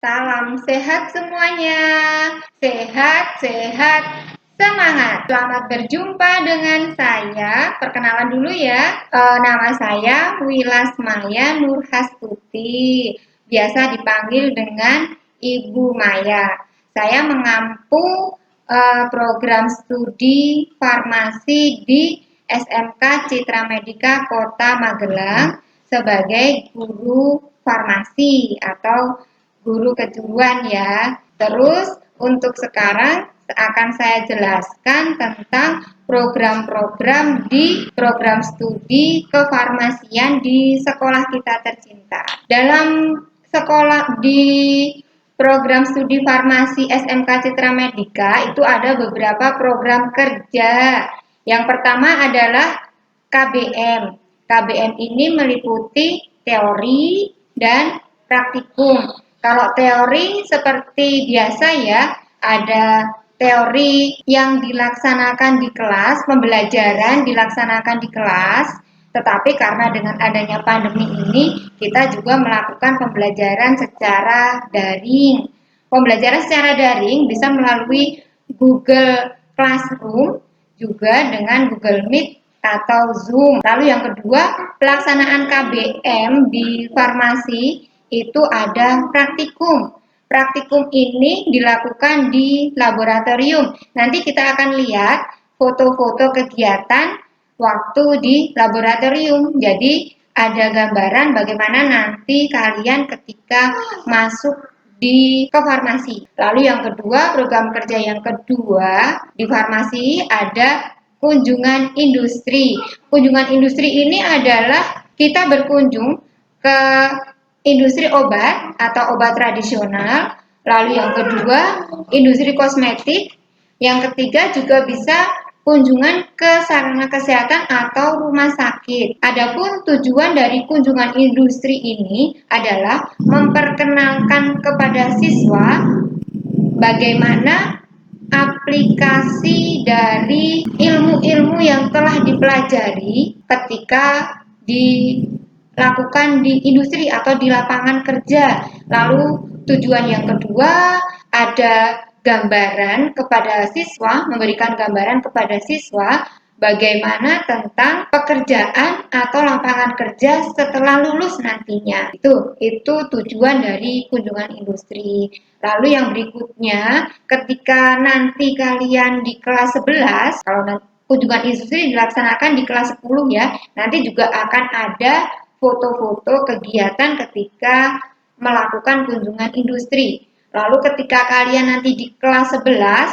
Salam sehat semuanya. Sehat, semangat. Selamat berjumpa dengan saya. Perkenalan dulu ya. Nama saya Wilas Maya Nurhastuti. Biasa dipanggil dengan Ibu Maya. Saya mengampu program studi farmasi di SMK Citra Medika Kota Magelang sebagai guru farmasi atau guru kejuruan ya. Terus untuk sekarang akan saya jelaskan tentang program-program di program studi kefarmasian di sekolah kita tercinta. Dalam sekolah di program studi farmasi SMK Citra Medika itu ada beberapa program kerja. Yang pertama adalah KBM. KBM ini meliputi teori dan praktikum. Kalau teori seperti biasa ya, ada teori yang dilaksanakan di kelas, pembelajaran dilaksanakan di kelas, tetapi karena dengan adanya pandemi ini, kita juga melakukan pembelajaran secara daring. Pembelajaran secara daring bisa melalui Google Classroom, juga dengan Google Meet atau Zoom. Lalu yang kedua, pelaksanaan KBM di farmasi itu ada praktikum. Praktikum ini dilakukan di laboratorium. Nanti kita akan lihat foto-foto kegiatan waktu di laboratorium. Jadi ada gambaran bagaimana nanti kalian ketika masuk ke farmasi. Lalu yang kedua, program kerja yang kedua di farmasi ada kunjungan industri. Kunjungan industri ini adalah kita berkunjung ke industri obat atau obat tradisional, lalu yang kedua industri kosmetik, yang ketiga juga bisa kunjungan ke sarana kesehatan atau rumah sakit. Adapun tujuan dari kunjungan industri ini adalah memperkenalkan kepada siswa bagaimana aplikasi dari ilmu-ilmu yang telah dipelajari ketika dilakukan di industri atau di lapangan kerja. Lalu tujuan yang kedua ada gambaran kepada siswa, memberikan gambaran kepada siswa bagaimana tentang pekerjaan atau lapangan kerja setelah lulus nantinya. Itu tujuan dari kunjungan industri. Lalu yang berikutnya, ketika nanti kalian di kelas 11, kalau kunjungan industri dilaksanakan di kelas 10 ya, nanti juga akan ada foto-foto kegiatan ketika melakukan kunjungan industri. Lalu ketika kalian nanti di kelas 11,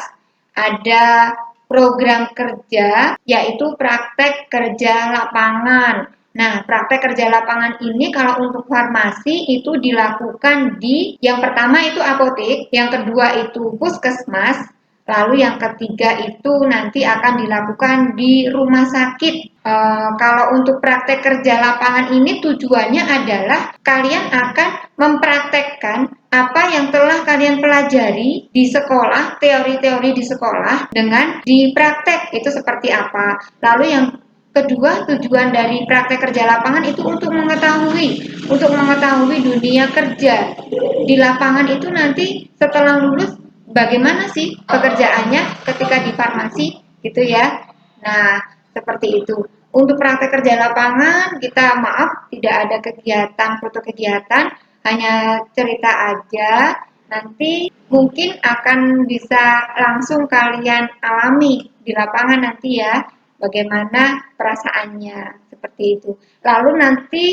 ada program kerja, yaitu praktek kerja lapangan. Nah, praktek kerja lapangan ini kalau untuk farmasi itu dilakukan di, yang pertama itu apotek, yang kedua itu puskesmas, lalu yang ketiga itu nanti akan dilakukan di rumah sakit. Kalau untuk praktek kerja lapangan ini tujuannya adalah kalian akan mempraktekkan apa yang telah kalian pelajari di sekolah, teori-teori di sekolah dengan di praktek itu seperti apa. Lalu yang kedua, tujuan dari praktek kerja lapangan itu untuk mengetahui dunia kerja di lapangan itu nanti setelah lulus bagaimana sih pekerjaannya ketika di farmasi gitu ya. Nah, seperti itu. Untuk praktek kerja lapangan kita maaf tidak ada kegiatan, foto kegiatan, hanya cerita aja. Nanti mungkin akan bisa langsung kalian alami di lapangan nanti ya, bagaimana perasaannya seperti itu. Lalu nanti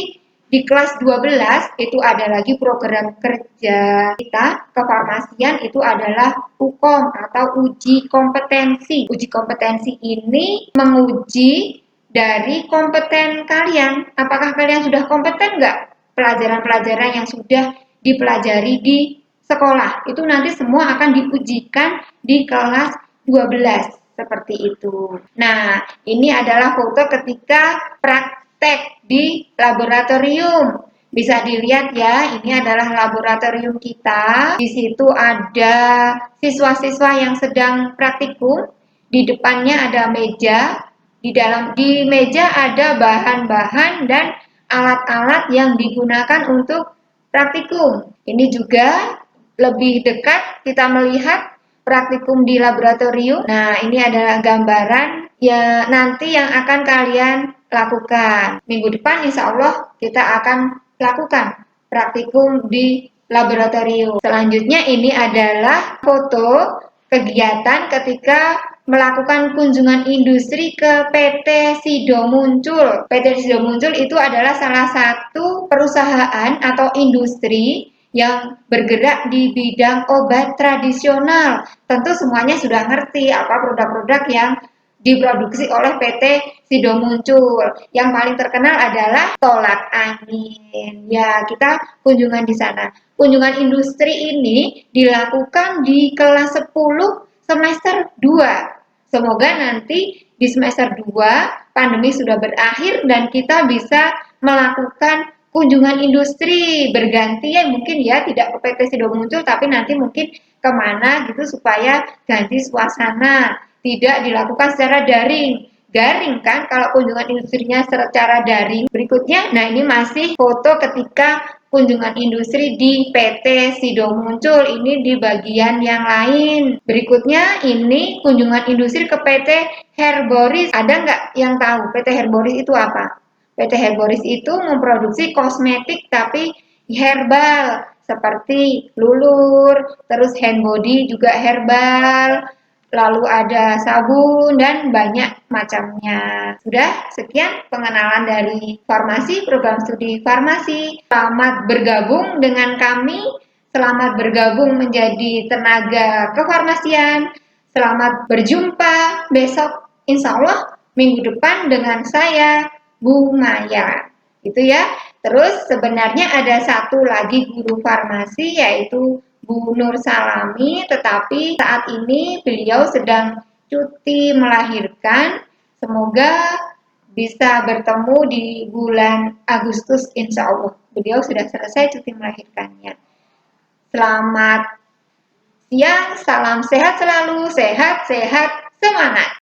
di kelas 12 itu ada lagi program kerja kita kefarmasian, itu adalah UKOM atau uji kompetensi. Uji kompetensi ini menguji dari kompeten kalian. Apakah kalian sudah kompeten nggak? Pelajaran-pelajaran yang sudah dipelajari di sekolah. Itu nanti semua akan diujikan di kelas 12. Seperti itu. Nah, ini adalah foto ketika praktek di laboratorium. Bisa dilihat ya, ini adalah laboratorium kita. Di situ ada siswa-siswa yang sedang praktikum. Di depannya ada meja. Di meja ada bahan-bahan dan alat-alat yang digunakan untuk praktikum. Ini juga lebih dekat kita melihat praktikum di laboratorium. Nah, ini adalah gambaran ya nanti yang akan kalian lakukan. Minggu depan insya Allah kita akan lakukan praktikum di laboratorium. Selanjutnya ini adalah foto kegiatan ketika melakukan kunjungan industri ke PT Sido Muncul. PT Sido Muncul itu adalah salah satu perusahaan atau industri yang bergerak di bidang obat tradisional. Tentu semuanya sudah ngerti apa produk-produk yang diproduksi oleh PT Sido Muncul. Yang paling terkenal adalah tolak angin. Ya, kita kunjungan di sana. Kunjungan industri ini dilakukan di kelas 10 semester 2. Semoga nanti di semester 2 pandemi sudah berakhir dan kita bisa melakukan kunjungan industri bergantian mungkin ya, tidak ke PT Sido Muncul tapi nanti mungkin kemana gitu supaya ganti suasana, tidak dilakukan secara daring kan kalau kunjungan industrinya secara daring. Berikutnya, nah ini masih foto ketika kunjungan industri di PT Sido Muncul, ini di bagian yang lain. Berikutnya ini kunjungan industri ke PT Herboris. Ada nggak yang tahu PT Herboris itu apa? PT Herboris itu memproduksi kosmetik tapi herbal seperti lulur, terus hand body juga herbal, lalu ada sabun dan banyak macamnya. Sudah sekian pengenalan dari farmasi, program studi farmasi. Selamat bergabung dengan kami, selamat bergabung menjadi tenaga kefarmasian. Selamat berjumpa besok insya Allah minggu depan dengan saya Bu Maya. Itu ya. Terus sebenarnya ada satu lagi guru farmasi yaitu Bu Nur Salami, tetapi saat ini beliau sedang cuti melahirkan. Semoga bisa bertemu di bulan Agustus insya Allah. Beliau sudah selesai cuti melahirkannya. Selamat siang, salam sehat selalu, sehat-sehat, semangat.